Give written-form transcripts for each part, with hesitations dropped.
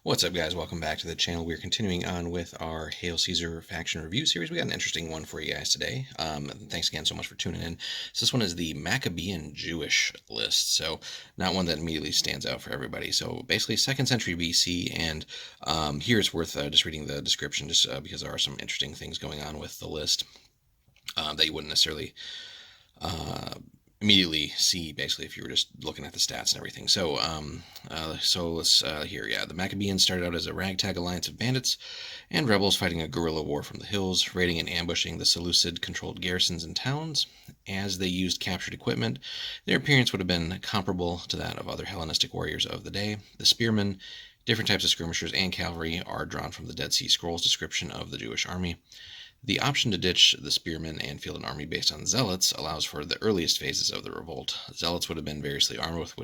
What's up, guys? Welcome back to the channel. We're continuing on with our Hail Caesar faction review series. We got an interesting one for you guys today. Thanks again so much for tuning in. So this one is the Maccabean Jewish list. So not one that immediately stands out for everybody. So basically 2nd century BC, and here it's worth just reading the description just because there are some interesting things going on with the list that you wouldn't necessarily immediately see, basically, if you were just looking at the stats and everything. So let's here. Yeah, the Maccabeans started out as a ragtag alliance of bandits and rebels fighting a guerrilla war from the hills, raiding and ambushing the Seleucid-controlled garrisons and towns. As they used captured equipment, their appearance would have been comparable to that of other Hellenistic warriors of the day. The spearmen, different types of skirmishers, and cavalry are drawn from the Dead Sea Scrolls description of the Jewish army. The option to ditch the spearmen and field an army based on zealots allows for the earliest phases of the revolt. Zealots would have been variously armed with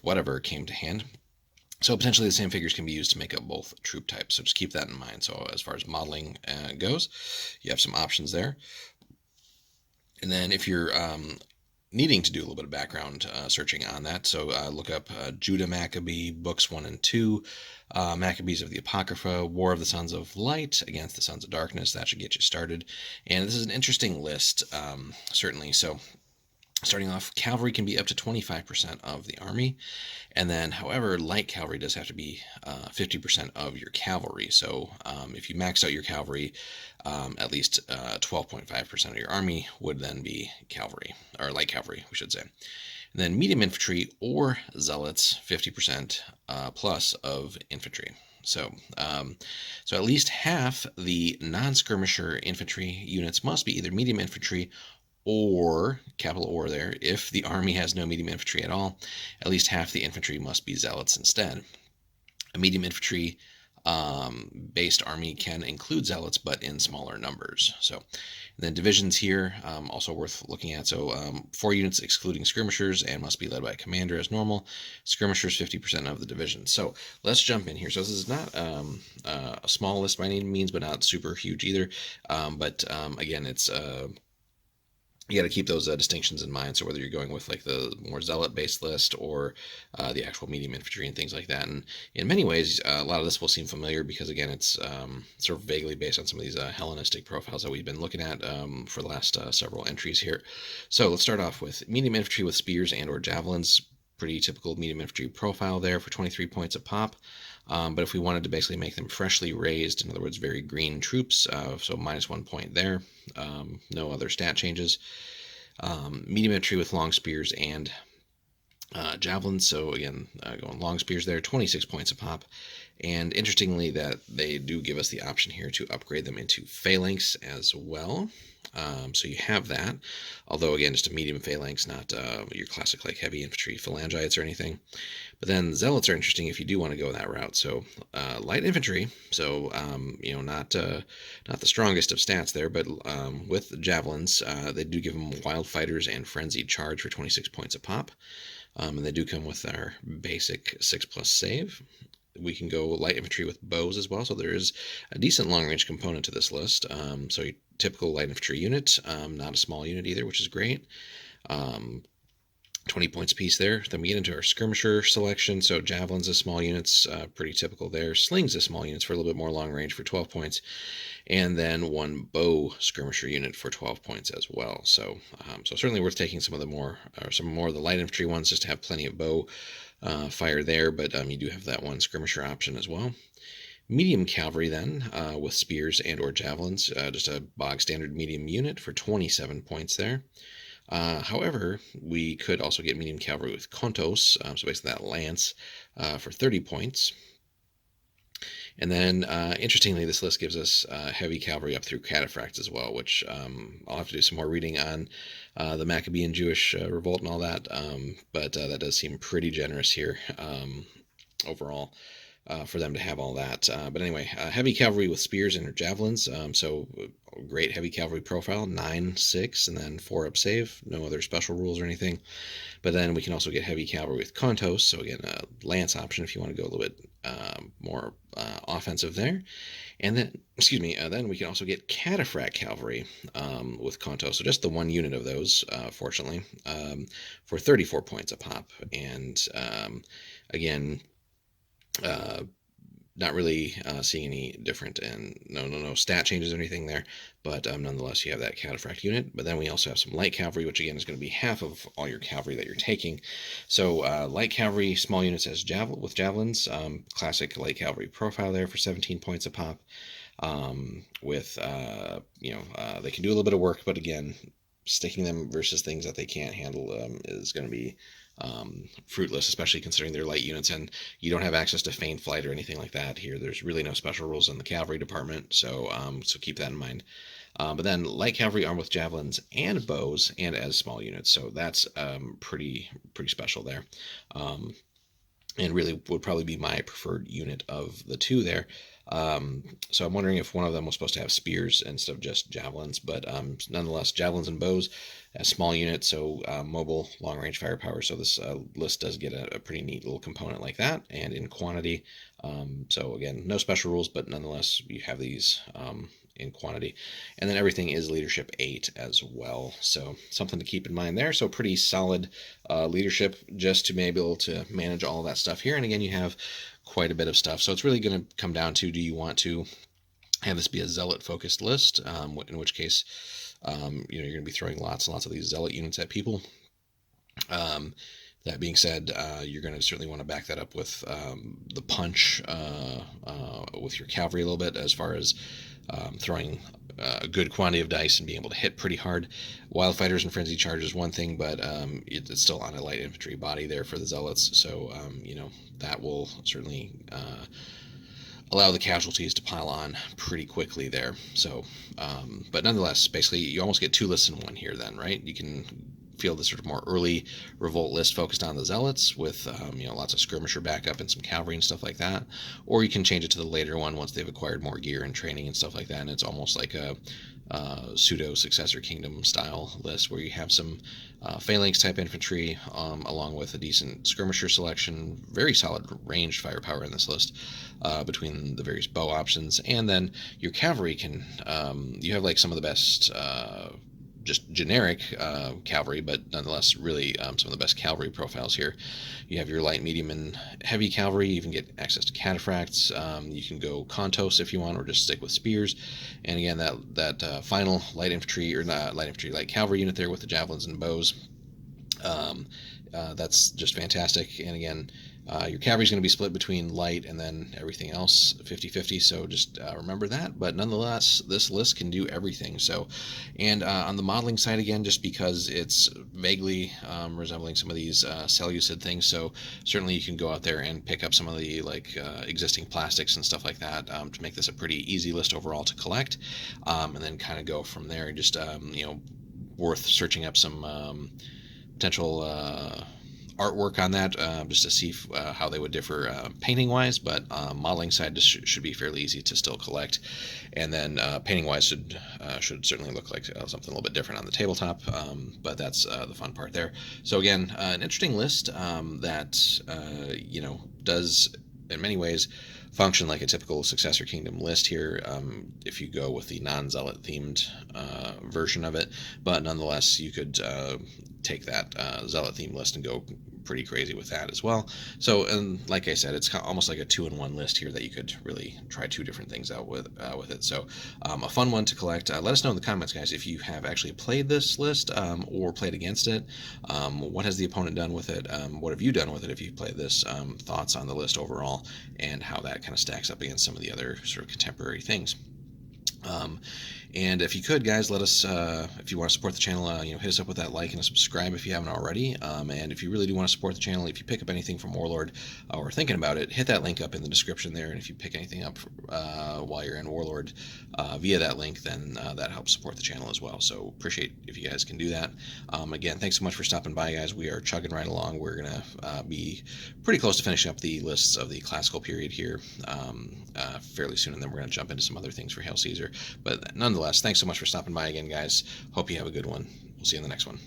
whatever came to hand. So potentially the same figures can be used to make up both troop types. So just keep that in mind. So as far as modeling goes, you have some options there. And then if you're needing to do a little bit of background searching on that, so look up Judah Maccabee, books 1 and 2, Maccabees of the Apocrypha, War of the Sons of Light against the Sons of Darkness. That should get you started. And this is an interesting list, certainly. So starting off, cavalry can be up to 25% of the army. And then, however, light cavalry does have to be 50% of your cavalry. So if you maxed out your cavalry, at least 12.5% of your army would then be cavalry, or light cavalry, we should say. And then medium infantry or zealots, 50% plus of infantry. So at least half the non-skirmisher infantry units must be either medium infantry or, capital or there, if the army has no medium infantry at all, at least half the infantry must be zealots instead. A medium infantry based army can include zealots, but in smaller numbers. So then divisions here, also worth looking at. So 4 units excluding skirmishers and must be led by a commander as normal. Skirmishers 50% of the division. So let's jump in here. So this is not a small list by any means, but not super huge either. Again, it's you got to keep those distinctions in mind. So whether you're going with like the more zealot-based list or the actual medium infantry and things like that, and in many ways, a lot of this will seem familiar because again, it's sort of vaguely based on some of these Hellenistic profiles that we've been looking at for the last several entries here. So let's start off with medium infantry with spears and/or javelins. Pretty typical medium infantry profile there for 23 points a pop. But if we wanted to basically make them freshly raised, in other words, very green troops, so -1 point there, no other stat changes. Medium infantry with long spears and javelins, so again, going long spears there, 26 points a pop. And interestingly, that they do give us the option here to upgrade them into phalanx as well. So you have that, although again, just a medium phalanx, not your classic like heavy infantry phalangites or anything. But then zealots are interesting if you do want to go that route. So light infantry, so not the strongest of stats there, but with javelins, they do give them wild fighters and frenzied charge for 26 points a pop. And they do come with our basic 6+ save. We can go light infantry with bows as well, so there is a decent long-range component to this list. So your typical light infantry unit, not a small unit either, which is great. 20 points apiece there. Then we get into our skirmisher selection. So javelins as small units, pretty typical there. Slings as small units for a little bit more long range for 12 points. And then 1 bow skirmisher unit for 12 points as well. So certainly worth taking some more of the light infantry ones just to have plenty of bow fire there. But you do have that 1 skirmisher option as well. Medium cavalry then with spears and/or javelins, just a bog standard medium unit for 27 points there. However, we could also get medium cavalry with kontos, so basically that lance, for 30 points. And then, interestingly, this list gives us heavy cavalry up through cataphracts as well, which I'll have to do some more reading on the Maccabean Jewish revolt and all that, but that does seem pretty generous here overall. For them to have all that. But anyway, heavy cavalry with spears and javelins. So great heavy cavalry profile, 9, 6, and then 4 up save. No other special rules or anything. But then we can also get heavy cavalry with kontos. So again, a lance option if you want to go a little bit more offensive there. And then, then we can also get cataphract cavalry with kontos. So just the 1 unit of those, fortunately, for 34 points a pop. And again, Uh, Not really seeing any different, and no stat changes or anything there, but nonetheless you have that cataphract unit. But then we also have some light cavalry, which again is going to be half of all your cavalry that you're taking. So light cavalry, small units as with javelins, classic light cavalry profile there for 17 points a pop. With they can do a little bit of work, but again, sticking them versus things that they can't handle is going to be fruitless, especially considering they're light units and you don't have access to feign flight or anything like that here. There's really no special rules in the cavalry department, so keep that in mind. But then light cavalry armed with javelins and bows and as small units, so that's pretty special there. And really would probably be my preferred unit of the two there. So I'm wondering if one of them was supposed to have spears instead of just javelins, but nonetheless, javelins and bows as small units, so mobile, long range firepower. So this list does get a pretty neat little component like that, and in quantity. So again, no special rules, but nonetheless, you have these in quantity. And then everything is leadership 8 as well. So something to keep in mind there. So pretty solid leadership just to be able to manage all of that stuff here. And again, you have quite a bit of stuff. So it's really going to come down to, do you want to have this be a zealot focused list, in which case you're going to be throwing lots and lots of these zealot units at people. That being said, you're going to certainly want to back that up with the punch with your cavalry a little bit, as far as throwing a good quantity of dice and being able to hit pretty hard. Wildfighters and frenzy charge is one thing, but it's still on a light infantry body there for the zealots, so that will certainly allow the casualties to pile on pretty quickly there. So, but nonetheless, basically, you almost get two lists in one here. Then, right? You can feel the sort of more early revolt list focused on the zealots with lots of skirmisher backup and some cavalry and stuff like that, or you can change it to the later one once they've acquired more gear and training and stuff like that, and it's almost like a pseudo successor kingdom style list where you have some phalanx type infantry along with a decent skirmisher selection, very solid ranged firepower in this list between the various bow options, and then your cavalry can you have like some of the best just generic cavalry, but nonetheless really some of the best cavalry profiles here. You have your light, medium, and heavy cavalry. You can get access to cataphracts. You can go contos if you want, or just stick with spears. And again, that final light infantry, or not light infantry, light cavalry unit there with the javelins and bows. That's just fantastic. And again, your cavalry is going to be split between light and then everything else 50-50, so just remember that. But nonetheless, this list can do everything. So, and on the modeling side, again, just because it's vaguely resembling some of these Seleucid things, so certainly you can go out there and pick up some of the existing plastics and stuff like that to make this a pretty easy list overall to collect, and then kind of go from there. Just worth searching up some potential artwork on that just to see how they would differ painting wise, but modeling side just should be fairly easy to still collect, and then painting wise should certainly look like something a little bit different on the tabletop, but that's the fun part there. So again, an interesting list that does in many ways function like a typical successor kingdom list here if you go with the non-zealot themed version of it, but nonetheless you could take that zealot theme list and go pretty crazy with that as well. So, and like I said, it's almost like a 2-in-1 list here that you could really try two different things out with it. So a fun one to collect. Let us know in the comments, guys, if you have actually played this list or played against it. What has the opponent done with it? What have you done with it if you played this? Thoughts on the list overall and how that kind of stacks up against some of the other sort of contemporary things. And if you could, guys, let us, if you want to support the channel, hit us up with that like and a subscribe if you haven't already. And if you really do want to support the channel, if you pick up anything from Warlord or thinking about it, hit that link up in the description there. And if you pick anything up while you're in Warlord via that link, then that helps support the channel as well. So appreciate if you guys can do that. Again, thanks so much for stopping by, guys. We are chugging right along. We're going to be pretty close to finishing up the lists of the classical period here fairly soon, and then we're going to jump into some other things for Hail Caesar. But nonetheless, thanks so much for stopping by again, guys. Hope you have a good one. We'll see you in the next one.